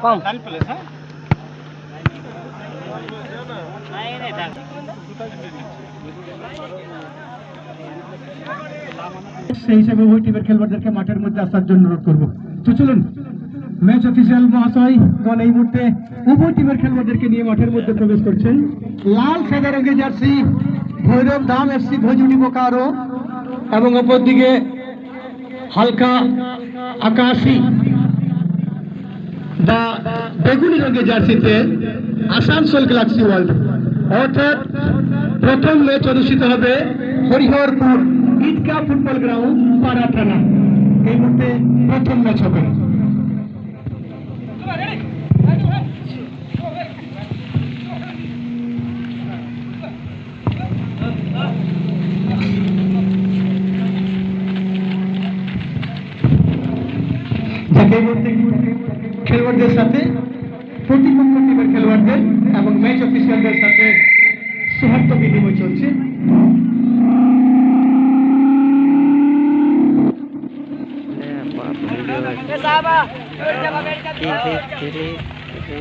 কম সেই হিসাবে উভয় টিমের খেলোয়াড়দেরকে মাঠের মধ্যে আসার জন্য অনুরোধ করবো। তো চলুন, ম্যাচ অফিসিয়াল মহাশয় গণ এই মুহূর্তে উভয় টিমের খেলোয়াড়দেরকে নিয়ে মাঠের মধ্যে প্রবেশ করছেন। লাল সাদা রঙের জার্সি ভৈরব ধাম এফসি ভোজুনি বোকারো এবং অপরদিকে হালকা আকাশি বা বেগুনি রঙের জার্সিতে আসানসোল গ্যালাক্সি ওয়ার্ল্ড। অর্থাৎ প্রথম ম্যাচ অনুষ্ঠিত হবে হরিহরপুর ঈদগাহ ফুটবল গ্রাউন্ড পাড়া থানা। এই মুহূর্তে প্রথম ম্যাচ হবে। যাকে এই মুহূর্তে খেলোয়াড়দের সাথে প্রতিপক্ষ টিমের খেলোয়াড়দের এবং ম্যাচ অফিসিয়ালদের সাথে সৌহার্দ্য বিনিময় চলছে। Sabar.